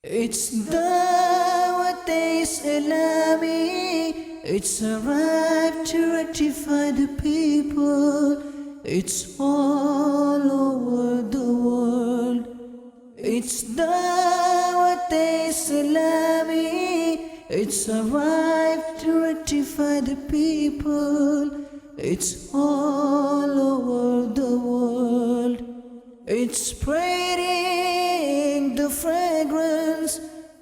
It's Dawat-e-Islami. It's arrived to rectify the people. It's all over the world. It's Dawat-e-Islami. It's arrived to rectify the people. It's all over the world. It's spreading the fragrance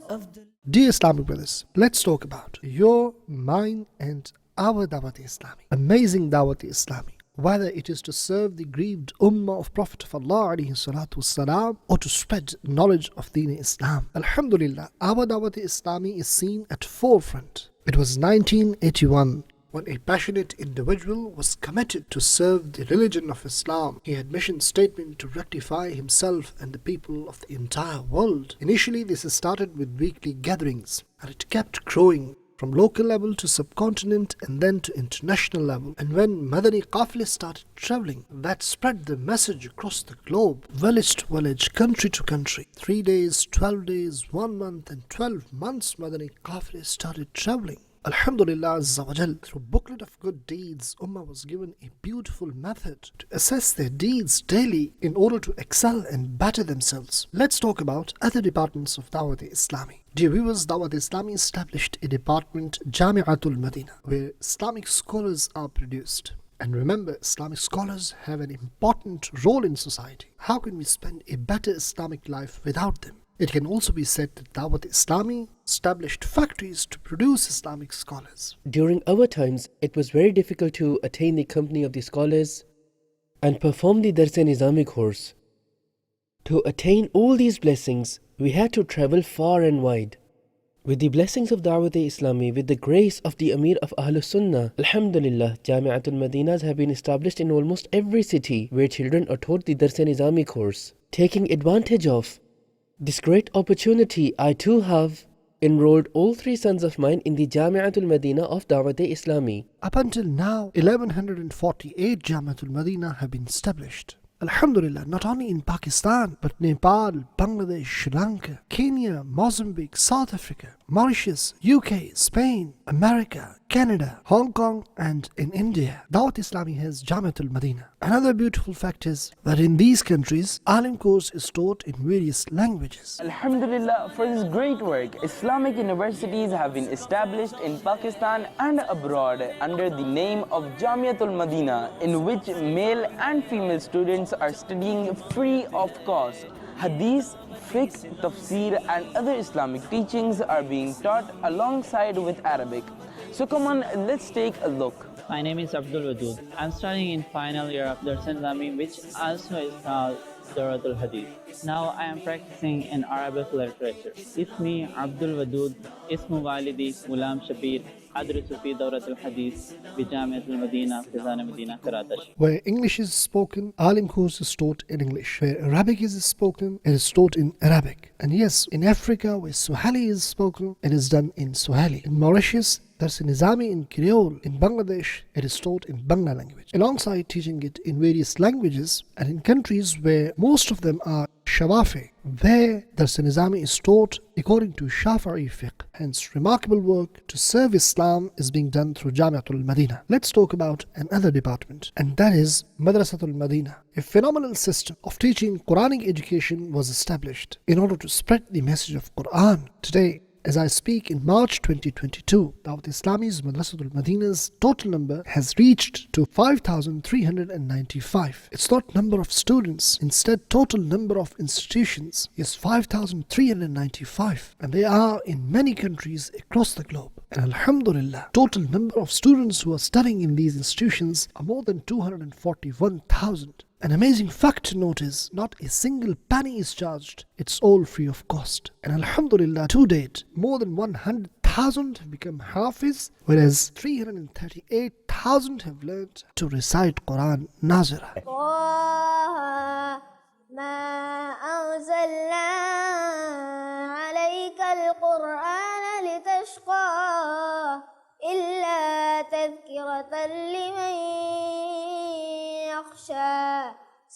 of the... Dear Islamic brothers, let's talk about your, mine and our Dawat-e-Islami. Amazing Dawat-e-Islami. Whether it is to serve the grieved ummah of Prophet of Allah والسلام, or to spread knowledge of Deen Islam. Alhamdulillah, our Dawat-e-Islami is seen at forefront. It was 1981 when a passionate individual was committed to serve the religion of Islam. He had mission statement to rectify himself and the people of the entire world. Initially, this started with weekly gatherings, and it kept growing from local level to subcontinent and then to international level. And when Madani Qafle started traveling, that spread the message across the globe, village to village, country to country. 3 days, 12 days, 1 month and 12 months Madani Qafle started traveling. Alhamdulillah Azza wa Jal, through booklet of good deeds, Ummah was given a beautiful method to assess their deeds daily in order to excel and better themselves. Let's talk about other departments of Dawat-e-Islami. Dear viewers, Dawat-e-Islami established a department, Jami'atul Madina, where Islamic scholars are produced. And remember, Islamic scholars have an important role in society. How can we spend a better Islamic life without them? It can also be said that Dawat-e-Islami established factories to produce Islamic scholars. During our times, it was very difficult to attain the company of the scholars and perform the Dars-e-Nizami course. To attain all these blessings, we had to travel far and wide. With the blessings of Dawat-e-Islami, with the grace of the Amir of Ahlus Sunnah, Alhamdulillah, Jami'atul Madinas have been established in almost every city where children are taught the Dars-e-Nizami course. Taking advantage of this great opportunity, I too have enrolled all 3 sons of mine in the Jami'atul Madina of Dawat-e-Islami. Up until now, 1148 Jami'atul Madina have been established. Alhamdulillah, not only in Pakistan, but Nepal, Bangladesh, Sri Lanka, Kenya, Mozambique, South Africa, Mauritius, UK, Spain, America, Canada, Hong Kong, and in India. Dawat-e-Islami has Jami'atul Madina. Another beautiful fact is that in these countries, Alim course is taught in various languages. Alhamdulillah, for this great work, Islamic universities have been established in Pakistan and abroad under the name of Jamiatul Madina, in which male and female students are studying free of cost. Hadith, fiqh, tafsir and other Islamic teachings are being taught alongside with Arabic. So come on, let's take a look. My name is Abdul Wadud. I'm studying in final year of Dars-e-Islami, which also is called Duratul Hadith. Now I am practicing in Arabic literature. Ismi Abdul Wadud, Ismu Walidi Ghulam Shabir, Adrisu fi Dawratul Hadith, bi Jamiatul Madina, Fezan Medina, Karatash. Where English is spoken, Alim course is taught in English. Where Arabic is spoken, it is taught in Arabic. And yes, in Africa, where Swahili is spoken, it is done in Swahili. In Mauritius, Dars-e-Nizami in Creole. In Bangladesh, it is taught in Bangla language. Alongside teaching it in various languages, and in countries where most of them are Shawafi, where Dars-e-Nizami is taught according to Shafi'i fiqh. Hence, remarkable work to serve Islam is being done through Jami'atul Madina. Let's talk about another department, and that is Madrasatul Madina. A phenomenal system of teaching Quranic education was established in order to spread the message of Quran. Today, as I speak in March 2022, Dawat-e-Islami's Madrasatul Madina's total number has reached to 5,395. It's not number of students, instead total number of institutions is 5,395, and they are in many countries across the globe. And Alhamdulillah, total number of students who are studying in these institutions are more than 241,000. An amazing fact to note is not a single penny is charged. It's all free of cost. And Alhamdulillah, to date, more than 100,000 have become Hafiz, whereas 338,000 have learned to recite Quran Nazira.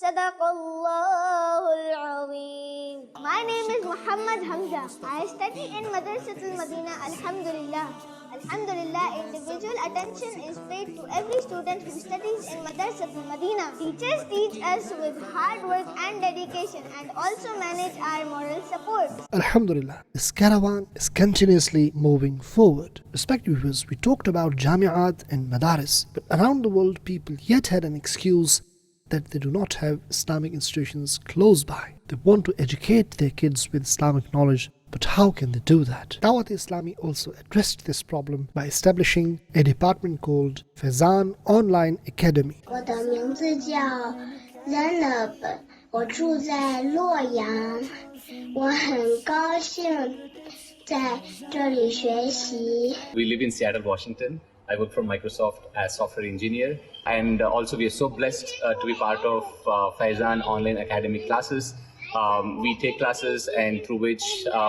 Sadaqallahul Azim. My name is Muhammad Hamza. I study in Madrasatul Madina. Alhamdulillah. Alhamdulillah, individual attention is paid to every student who studies in Madrasatul Madina. Teachers teach us with hard work and dedication and also manage our moral support. Alhamdulillah, this caravan is continuously moving forward. Respected viewers, we talked about Jami'at and Madaris, but around the world people yet had an excuse that they do not have Islamic institutions close by. They want to educate their kids with Islamic knowledge, but how can they do that? Dawat-e-Islami also addressed this problem by establishing a department called Fezan Online Academy. 我的名字叫 Zainab， 我住在洛阳，我很高兴在这里学习。 We live in Seattle, Washington. I work for Microsoft as software engineer, and also we are so blessed to be part of Fezan Online Academy classes. We take classes and through which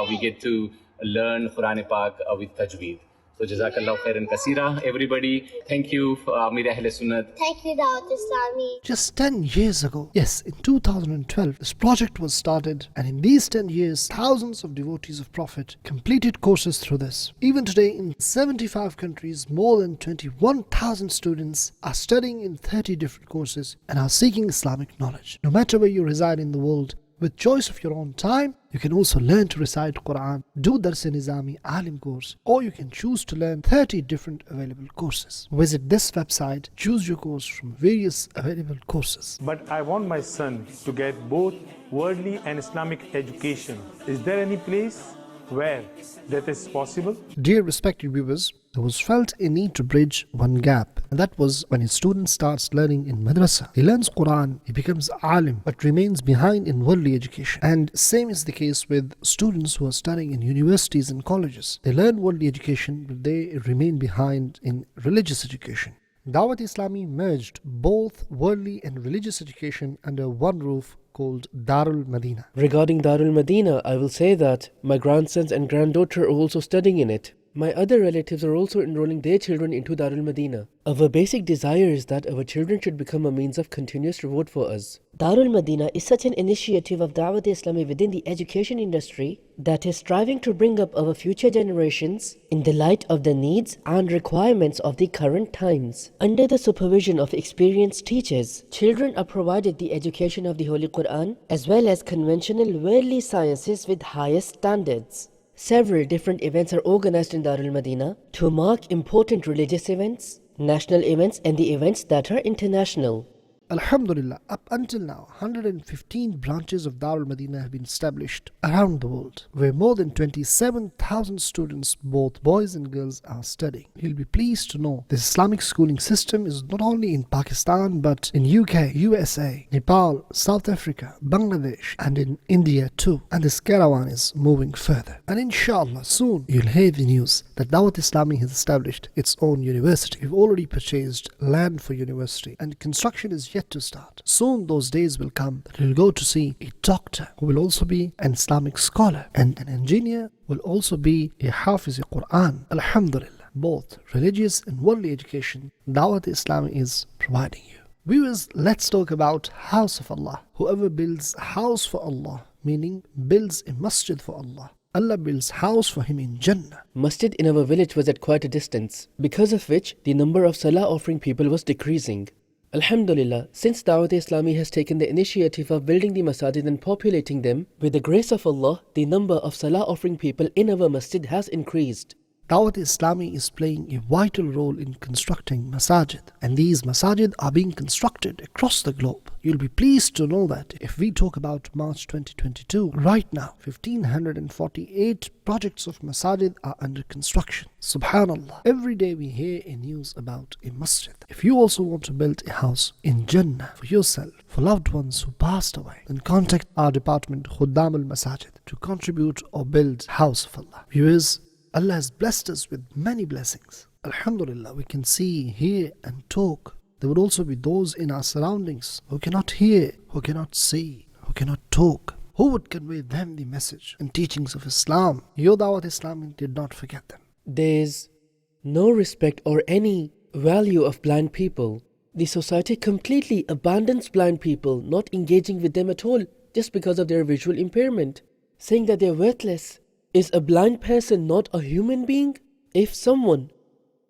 we get to learn Quran Pak with Tajweed. So Jazakallah khairan kasira, everybody. Thank you, Amir Ahl Sunnat. Thank you, Dawat-e-Islami. Just 10 years ago, yes, in 2012, this project was started, and in these 10 years, thousands of devotees of Prophet completed courses through this. Even today, in 75 countries, more than 21,000 students are studying in 30 different courses and are seeking Islamic knowledge. No matter where you reside in the world, with choice of your own time, you can also learn to recite Quran, do Dawat-e-Islami Alim course, or you can choose to learn 30 different available courses. Visit this website, choose your course from various available courses. But I want my son to get both worldly and Islamic education. Is there any place where that is possible? Dear respected viewers, there was felt a need to bridge one gap, and that was when a student starts learning in madrasa. He learns Quran, he becomes alim, but remains behind in worldly education. And same is the case with students who are studying in universities and colleges. They learn worldly education, but they remain behind in religious education. Dawat-e-Islami merged both worldly and religious education under one roof called Darul Madina. Regarding Darul Madina, I will say that my grandsons and granddaughter are also studying in it. My other relatives are also enrolling their children into Darul Madina. Our basic desire is that our children should become a means of continuous reward for us. Darul Madina is such an initiative of Dawat-e-Islami within the education industry that is striving to bring up our future generations in the light of the needs and requirements of the current times. Under the supervision of experienced teachers, children are provided the education of the Holy Quran as well as conventional worldly sciences with highest standards. Several different events are organized in Darul Madina to mark important religious events, national events, and the events that are international. Alhamdulillah, up until now, 115 branches of Darul Madina have been established around the world, where more than 27,000 students, both boys and girls, are studying. You'll be pleased to know this Islamic schooling system is not only in Pakistan, but in UK, USA, Nepal, South Africa, Bangladesh, and in India too. And this caravan is moving further. And inshallah, soon you'll hear the news that Dawat-e-Islami has established its own university. We've already purchased land for university, and construction is yet to start. Soon those days will come that you'll go to see a doctor who will also be an Islamic scholar, and an engineer will also be a Hafiz Quran. Alhamdulillah, both religious and worldly education Dawat-e-Islami is providing you. Viewers, let's talk about House of Allah. Whoever builds a house for Allah, meaning builds a masjid for Allah, Allah builds house for him in Jannah. Masjid in our village was at quite a distance, because of which the number of salah offering people was decreasing. Alhamdulillah, since Dawat-e-Islami has taken the initiative of building the Masajid and populating them, with the grace of Allah, the number of salah offering people in our masjid has increased. Dawat-e-Islami is playing a vital role in constructing Masajid, and these Masajid are being constructed across the globe. You'll be pleased to know that if we talk about March 2022, right now 1548 projects of Masajid are under construction. Subhanallah, every day we hear a news about a masjid. If you also want to build a house in Jannah for yourself, for loved ones who passed away, then contact our department Khuddam al-Masajid to contribute or build house of Allah. Viewers, Allah has blessed us with many blessings. Alhamdulillah, we can see, hear and talk. There would also be those in our surroundings who cannot hear, who cannot see, who cannot talk. Who would convey them the message and teachings of Islam? Your Dawat-e-Islami did not forget them. There's no respect or any value of blind people. The society completely abandons blind people, not engaging with them at all just because of their visual impairment, saying that they're worthless. Is a blind person not a human being? If someone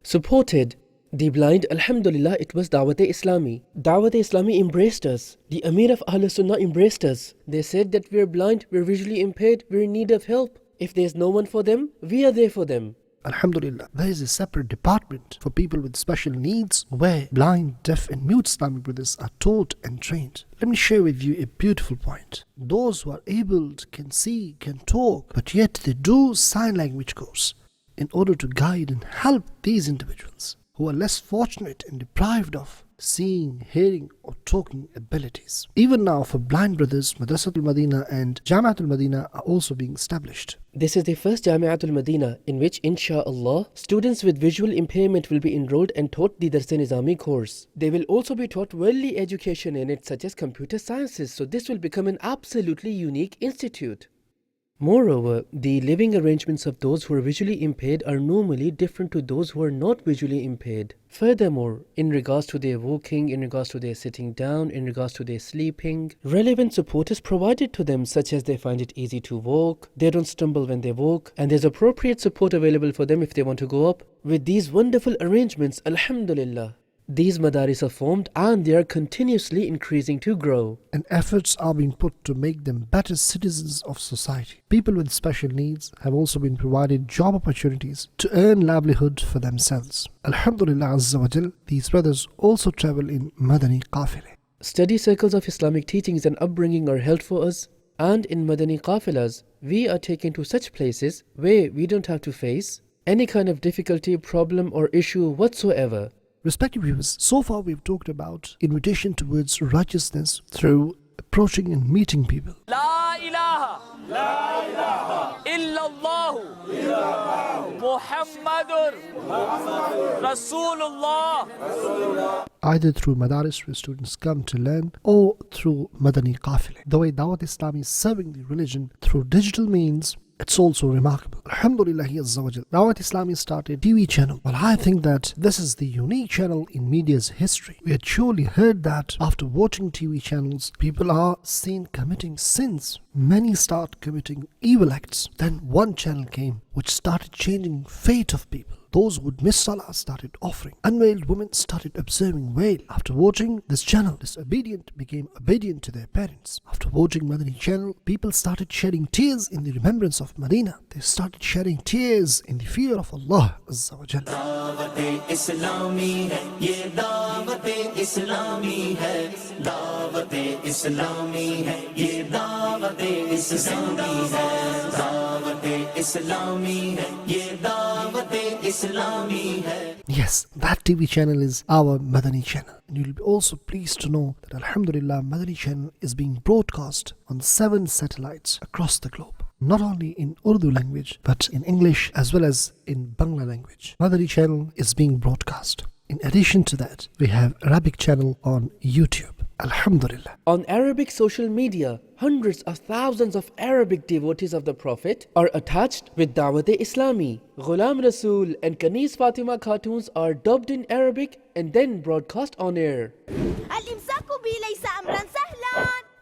supported the blind, alhamdulillah, it was Dawat-e-Islami. Dawat-e-Islami embraced us. The Amir of Ahl Sunnah embraced us. They said that we're blind, we're visually impaired, we're in need of help. If there's no one for them, we are there for them. Alhamdulillah, there is a separate department for people with special needs where blind, deaf and mute Islamic brothers are taught and trained. Let me share with you a beautiful point. Those who are able, can see, can talk, but yet they do sign language course in order to guide and help these individuals who are less fortunate and deprived of seeing, hearing or talking abilities. Even now for blind brothers, Madrasatul Madina and Jamiatul Madina are also being established. This is the first Jamiatul Madina in which, insha'Allah, students with visual impairment will be enrolled and taught the Dars-e-Nizami course. They will also be taught worldly education in it, such as computer sciences, so this will become an absolutely unique institute. Moreover, the living arrangements of those who are visually impaired are normally different to those who are not visually impaired. Furthermore, in regards to their walking, in regards to their sitting down, in regards to their sleeping, relevant support is provided to them, such as they find it easy to walk, they don't stumble when they walk, and there's appropriate support available for them if they want to go up. With these wonderful arrangements, alhamdulillah, these madaris are formed and they are continuously increasing to grow. And efforts are being put to make them better citizens of society. People with special needs have also been provided job opportunities to earn livelihood for themselves. Alhamdulillah Azza wa Jal, these brothers also travel in Madani Qafile. Study circles of Islamic teachings and upbringing are held for us, and in Madani Qafilas, we are taken to such places where we don't have to face any kind of difficulty, problem or issue whatsoever. Respected viewers, so far we've talked about invitation towards righteousness through approaching and meeting people. La ilaha illallah Muhammadur Rasulullah. Either through madaris where students come to learn or through Madani Qafile. The way Dawat-e-Islami is serving the religion through digital means, it's also remarkable. Alhamdulillah Azza wa Jal. Dawat-e-Islami started TV channel. Well, I think that this is the unique channel in media's history. We had surely heard that after watching TV channels, people are seen committing sins. Many start committing evil acts. Then one channel came which started changing fate of people. Those who would miss Salah started offering. Unveiled women started observing veil. After watching this channel, disobedient became obedient to their parents. After watching Madani Channel, people started shedding tears in the remembrance of Medina. They started shedding tears in the fear of Allah Azza wa Jal. Dawat-e-Islami hai, ye Dawat-e-Islami hai. Dawat-e-Islami hai, ye Dawat-e-Islami hai. Dawat-e-Islami hai, ye Dawat-e-Islami. Yes, that TV channel is our Madani Channel. And you'll be also pleased to know that Alhamdulillah, Madani Channel is being broadcast on 7 satellites across the globe. Not only in Urdu language, but in English as well as in Bangla language. Madani Channel is being broadcast. In addition to that, we have Arabic channel on YouTube. Alhamdulillah. On Arabic social media, hundreds of thousands of Arabic devotees of the Prophet are attached with Dawat-e-Islami. Ghulam Rasul and Kanis Fatima cartoons are dubbed in Arabic and then broadcast on air.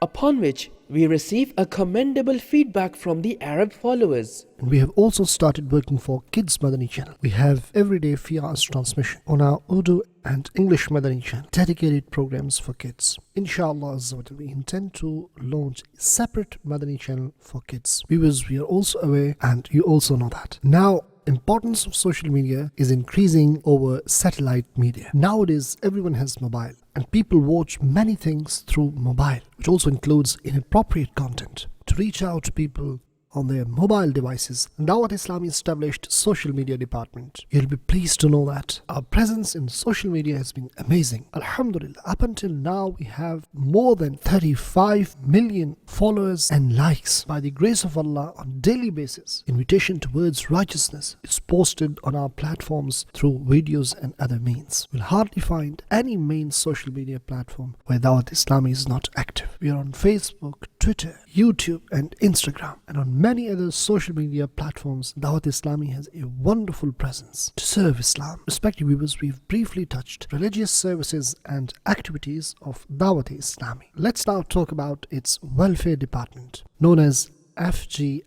Upon which we receive a commendable feedback from the Arab followers. And we have also started working for Kids Madani Channel. We have everyday Fiaz transmission on our Urdu and English Madani Channel. Dedicated programs for kids. Inshallah Azza wa Jal, we intend to launch a separate Madani Channel for kids. Viewers, we are also aware and you also know that. Now, importance of social media is increasing over satellite media. Nowadays, everyone has mobile and people watch many things through mobile, which also includes inappropriate content. To reach out to people on their mobile devices, Dawat-e-Islami established social media department. You'll be pleased to know that our presence in social media has been amazing. Alhamdulillah, up until now we have more than 35 million followers and likes. By the grace of Allah, on daily basis, invitation towards righteousness is posted on our platforms through videos and other means. You'll hardly find any main social media platform where Dawat-e-Islami is not active. We are on Facebook, Twitter, YouTube and Instagram, and on many other social media platforms, Dawat-e-Islami has a wonderful presence to serve Islam. Respected viewers, we've briefly touched religious services and activities of Dawat-e-Islami. Let's now talk about its welfare department, known as FGRF,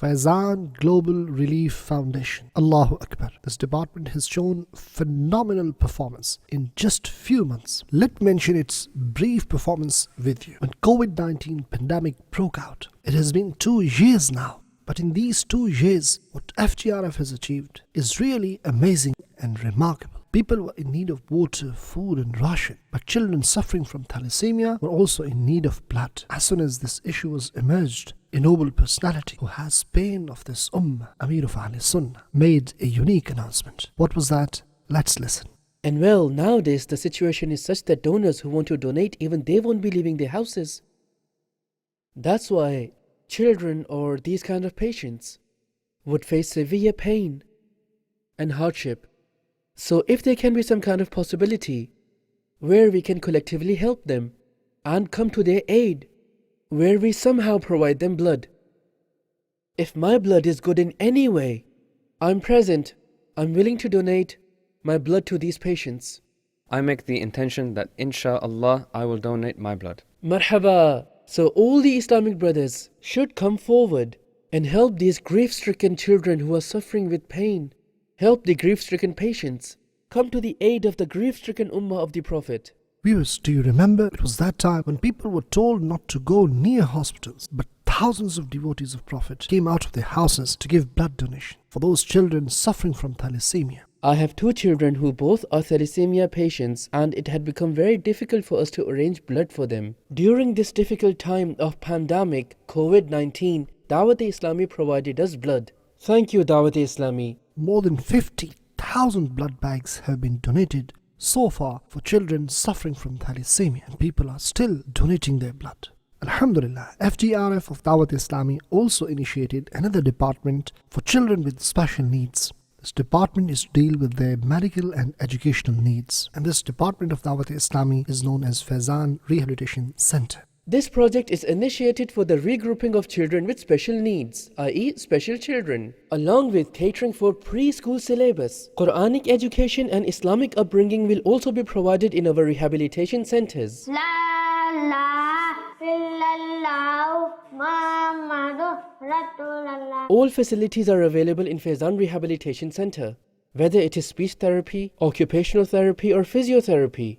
Fezan Global Relief Foundation. Allahu Akbar. This department has shown phenomenal performance in just few months. Let me mention its brief performance with you. When COVID-19 pandemic broke out, it has been 2 years now. But in these 2 years, what FGRF has achieved is really amazing and remarkable. People were in need of water, food and ration, but children suffering from thalassemia were also in need of blood. As soon as this issue was emerged, a noble personality who has pain of this Ummah, Amir of Ahl Sunnah, made a unique announcement. What was that? Let's listen. And well, nowadays the situation is such that donors who want to donate, even they won't be leaving their houses. That's why children or these kind of patients would face severe pain and hardship. So if there can be some kind of possibility where we can collectively help them and come to their aid, where we somehow provide them blood. If my blood is good in any way, I'm present, I'm willing to donate my blood to these patients. I make the intention that insha'Allah I will donate my blood. Marhaba! So all the Islamic brothers should come forward and help these grief-stricken children who are suffering with pain. Help the grief-stricken patients. Come to the aid of the grief-stricken Ummah of the Prophet. Viewers, do you remember? It was that time when people were told not to go near hospitals, but thousands of devotees of Prophet came out of their houses to give blood donation for those children suffering from thalassemia. I have 2 children who both are thalassemia patients, and it had become very difficult for us to arrange blood for them. During this difficult time of pandemic, COVID-19, Dawat-e-Islami provided us blood. Thank you, Dawat-e-Islami. More than 50,000 blood bags have been donated so far for children suffering from thalassemia, and people are still donating their blood. Alhamdulillah, FGRF of Dawat-e-Islami also initiated another department for children with special needs. This department is to deal with their medical and educational needs, and this department of Dawat-e-Islami is known as Fezan Rehabilitation Center. This project is initiated for the regrouping of children with special needs, i.e. special children, along with catering for preschool syllabus. Quranic education and Islamic upbringing will also be provided in our rehabilitation centers. La ilaha illallah Muhammadur Rasulullah. All facilities are available in Fezan Rehabilitation Center, whether it is speech therapy, occupational therapy or physiotherapy.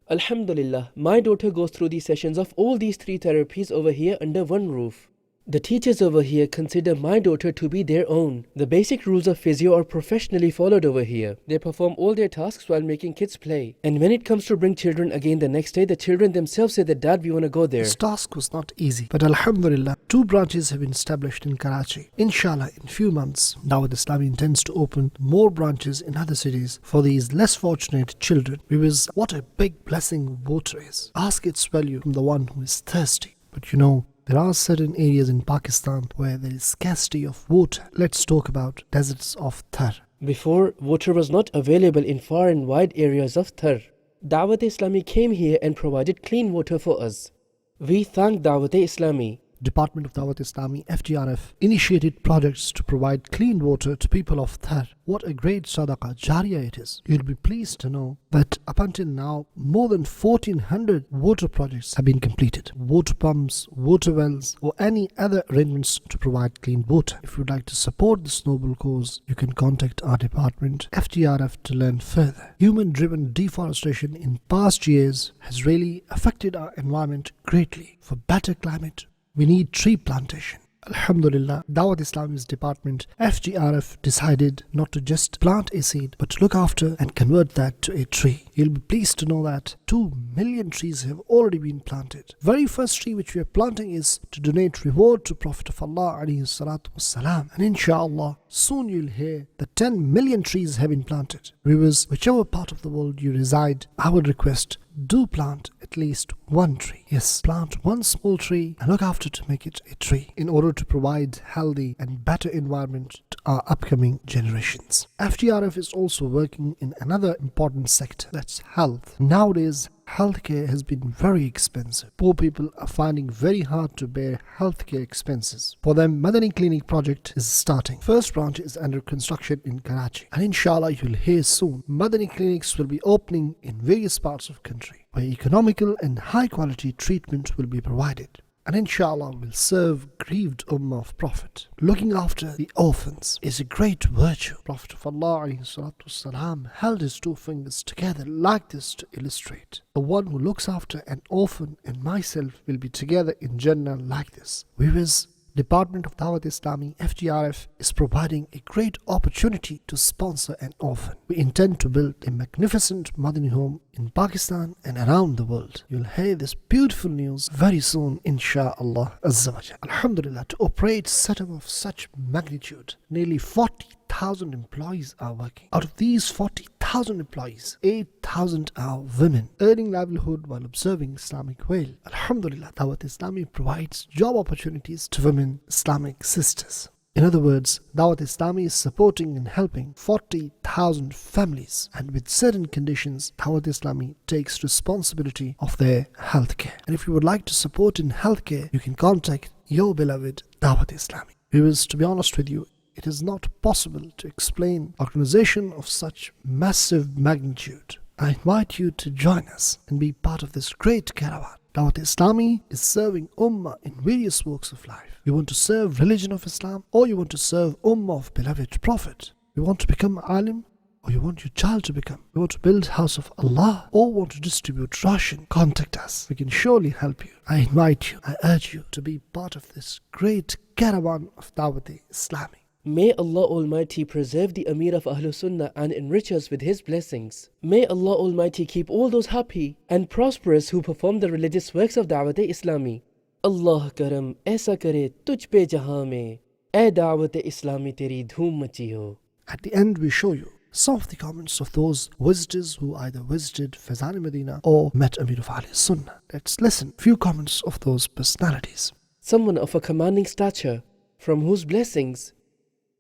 Alhamdulillah, my daughter goes through the sessions of all these 3 therapies over here under one roof. The teachers over here consider my daughter to be their own. The basic rules of physio are professionally followed over here. They perform all their tasks while making kids play. And when it comes to bring children again the next day, the children themselves say that Dad, we want to go there. This task was not easy, but Alhamdulillah, 2 branches have been established in Karachi. Inshallah, in few months, Dawat-e-Islami intends to open more branches in other cities for these less fortunate children. Because what a big blessing water is. Ask its value from the one who is thirsty. But you know, there are certain areas in Pakistan where there is scarcity of water. Let's talk about deserts of Thar. Before, water was not available in far and wide areas of Thar. Dawat-e-Islami came here and provided clean water for us. We thank Dawat-e-Islami. Department of Dawat-e-Islami, FGRF, initiated projects to provide clean water to people of Thar. What a great sadaqah jariyah it is. You'll be pleased to know that up until now, more than 1400 water projects have been completed. Water pumps, water wells, or any other arrangements to provide clean water. If you'd like to support this noble cause, you can contact our department, FGRF, to learn further. Human-driven deforestation in past years has really affected our environment greatly. For better climate, we need tree plantation. Alhamdulillah, Dawat-e-Islami's department, FGRF, decided not to just plant a seed, but to look after and convert that to a tree. You'll be pleased to know that 2 million trees have already been planted. Very first tree which we are planting is to donate reward to Prophet of Allah alayhi salatu wassalam. And inshallah, soon you'll hear that 10 million trees have been planted. Viewers, whichever part of the world you reside, I would request, do plant at least 1 tree. Yes, plant 1 small tree and look after to make it a tree in order to provide healthy and better environment to our upcoming generations. FTRF is also working in another important sector, that's health. Nowadays, healthcare has been very expensive. Poor people are finding very hard to bear healthcare expenses. For them, Madani Clinic project is starting. First branch is under construction in Karachi. And inshallah, you'll hear soon, Madani clinics will be opening in various parts of the country, where economical and high quality treatment will be provided. And inshallah will serve grieved ummah of Prophet. Looking after the orphans is a great virtue. Prophet of Allah ﷺ held his two fingers together like this to illustrate. The one who looks after an orphan and myself will be together in Jannah like this. Viewers, Department of Dawat-e-Islami, FTRF, is providing a great opportunity to sponsor an orphan. We intend to build a magnificent Madani home in Pakistan and around the world. You'll hear this beautiful news very soon, insha'Allah Azza wa Jal. Alhamdulillah, to operate setup of such magnitude, nearly 40,000 employees are working. Out of these 40,000 employees, 8,000 are women, earning livelihood while observing Islamic veil. Alhamdulillah, Dawat-e-Islami provides job opportunities to women Islamic sisters. In other words, Dawat-e-Islami is supporting and helping 40,000 families, and with certain conditions, Dawat-e-Islami takes responsibility of their healthcare. And if you would like to support in healthcare, you can contact your beloved Dawat-e-Islami. Viewers, to be honest with you, it is not possible to explain organization of such massive magnitude. I invite you to join us and be part of this great caravan. Dawat-e-Islami is serving ummah in various walks of life. You want to serve religion of Islam, or you want to serve ummah of beloved Prophet. You want to become alim, or you want your child to become. You want to build house of Allah, or want to distribute ration. Contact us. We can surely help you. I invite you, I urge you to be part of this great caravan of Dawat-e-Islami. May Allah Almighty preserve the Amir of Ahlul Sunnah and enrich us with His blessings. May Allah Almighty keep all those happy and prosperous who perform the religious works of Dawat-e-Islami. Allah karam aisa kare tuj pe jahan mein, ay Dawat-e-Islami teri dhoom machi ho. At the end, we show you some of the comments of those visitors who either visited Fezan Medina or met Amir of Ahlul Sunnah. Let's listen few comments of those personalities. Someone of a commanding stature, from whose blessings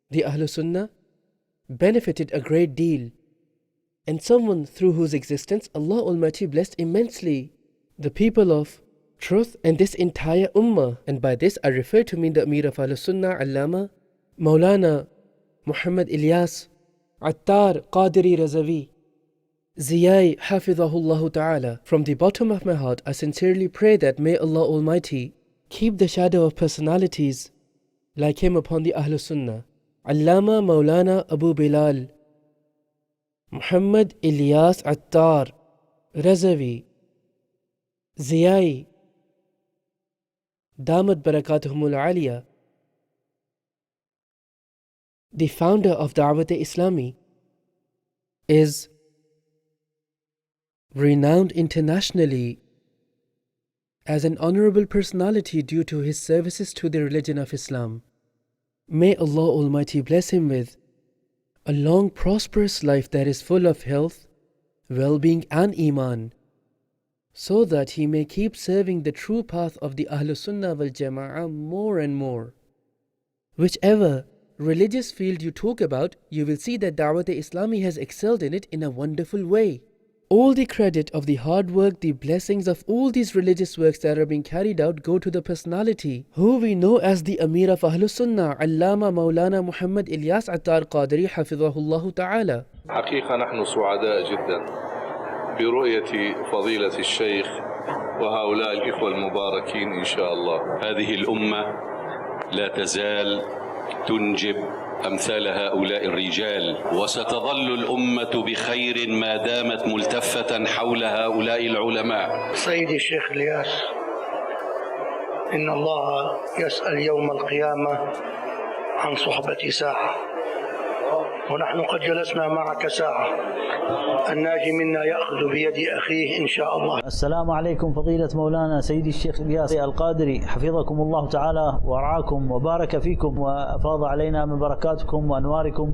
the Ahlul Sunnah benefited a great deal, and someone through whose existence Allah Almighty blessed immensely the people of truth and this entire ummah. And by this I refer to mean the Amir of Ahlul Sunnah, Allama Maulana Muhammad Ilyas Attar Qadiri Razavi Ziyai Hafidhahullah Ta'ala. From the bottom of my heart, I sincerely pray that may Allah Almighty keep the shadow of personalities like him upon the Ahlul Sunnah. Allama Maulana Abu Bilal Muhammad Ilyas Attar Razavi Ziyai Damat Barakatuhumul Aliyah, the founder of Dawat-e-Islami, is renowned internationally as an honorable personality due to his services to the religion of Islam. May Allah Almighty bless him with a long prosperous life that is full of health, well-being and iman, so that he may keep serving the true path of the Ahlul Sunnah wal Jama'ah more and more. Whichever religious field you talk about, you will see that Dawat-e-Islami has excelled in it in a wonderful way. All the credit of the hard work, the blessings of all these religious works that are being carried out go to the personality who we know as the Amir of Ahlul Sunnah, Allama Maulana Muhammad Ilyas Attar Qadiri Hafidhahullah Ta'ala. حقيقة نحن سعداء جدا برؤية فضيلة الشيخ وهؤلاء الإخوة المباركين إن شاء الله. هذه الأمة لا تزال تنجب أمثال هؤلاء الرجال، وستظل الأمة بخير ما دامت ملتفة حول هؤلاء العلماء. سيدي الشيخ الياس، إن الله يسأل يوم القيامة عن صحبة ساعة، ونحن قد جلسنا معك ساعة. الناجي منا يأخذ بيد أخيه إن شاء الله. السلام عليكم فضيلة مولانا سيدي الشيخ إلياس القادري، حفظكم الله تعالى ورعاكم وبارك فيكم وأفاض علينا من بركاتكم وأنواركم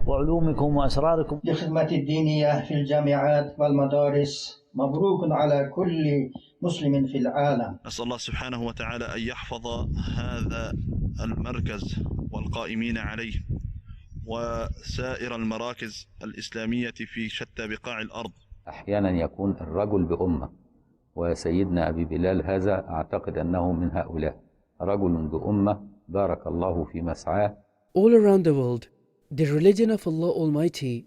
وعلومكم وأسراركم. للخدمة الدينية في الجامعات والمدارس. مبروك على كل مسلم في العالم. أسأل الله سبحانه وتعالى أن يحفظ هذا المركز والقائمين عليه، وسائر المراكز الإسلامية في شتى بقاع الأرض. أحيانا يكون الرجل بأمة، وسيدنا أبي بلال هذا أعتقد أنه من هؤلاء، رجل بأمة بارك الله في مسعاه. All around the world, the religion of Allah Almighty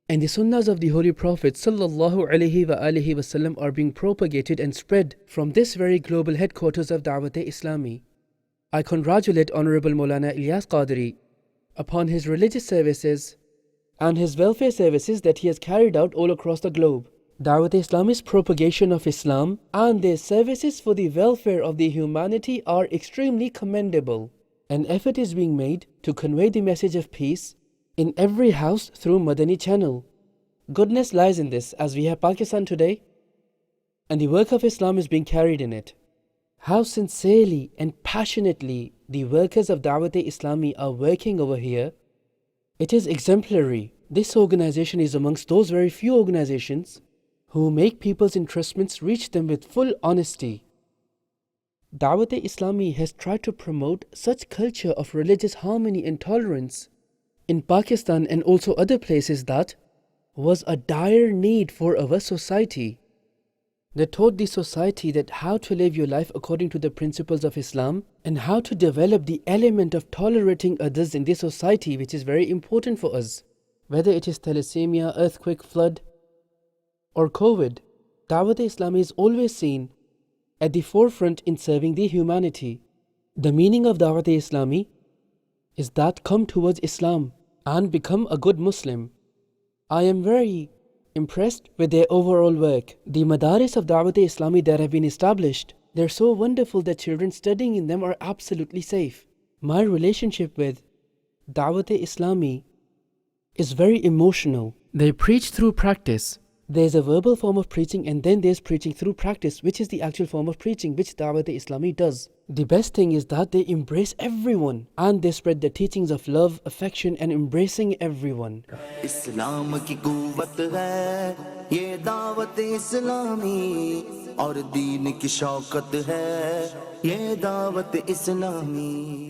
and the sunnahs of the Holy Prophet sallallahu alaihi wasallam are being propagated and spread from this very global headquarters of Dawat-e-Islami. I congratulate Honorable Maulana Ilyas Qadri upon his religious services and his welfare services that he has carried out all across the globe. Dawat-e-Islami's propagation of Islam and their services for the welfare of the humanity are extremely commendable. An effort is being made to convey the message of peace in every house through Madani Channel. Goodness lies in this, as we have Pakistan today, and the work of Islam is being carried in it. How sincerely and passionately the workers of Dawat-e-Islami are working over here, it is exemplary. This organization is amongst those very few organizations who make people's entrustments reach them with full honesty. Dawat-e-Islami has tried to promote such culture of religious harmony and tolerance in Pakistan and also other places that was a dire need for our society. They taught the society that how to live your life according to the principles of Islam and how to develop the element of tolerating others in this society, which is very important for us. Whether it is thalassemia, earthquake, flood or COVID, Dawat-e-Islami is always seen at the forefront in serving the humanity. The meaning of Dawat-e-Islami is that come towards Islam and become a good Muslim. I am very impressed with their overall work. The madaris of Dawat-e-Islami that have been established, they're so wonderful that children studying in them are absolutely safe. My relationship with Dawat-e-Islami is very emotional. They preach through practice. There's a verbal form of preaching and then there's preaching through practice, which is the actual form of preaching which Dawat-e-Islami does. The best thing is that they embrace everyone and they spread the teachings of love, affection and embracing everyone. इस्लाम की कुव्वत है ये दावत इस्लामी और दीन की शौकत है ये दावत इस्लामी.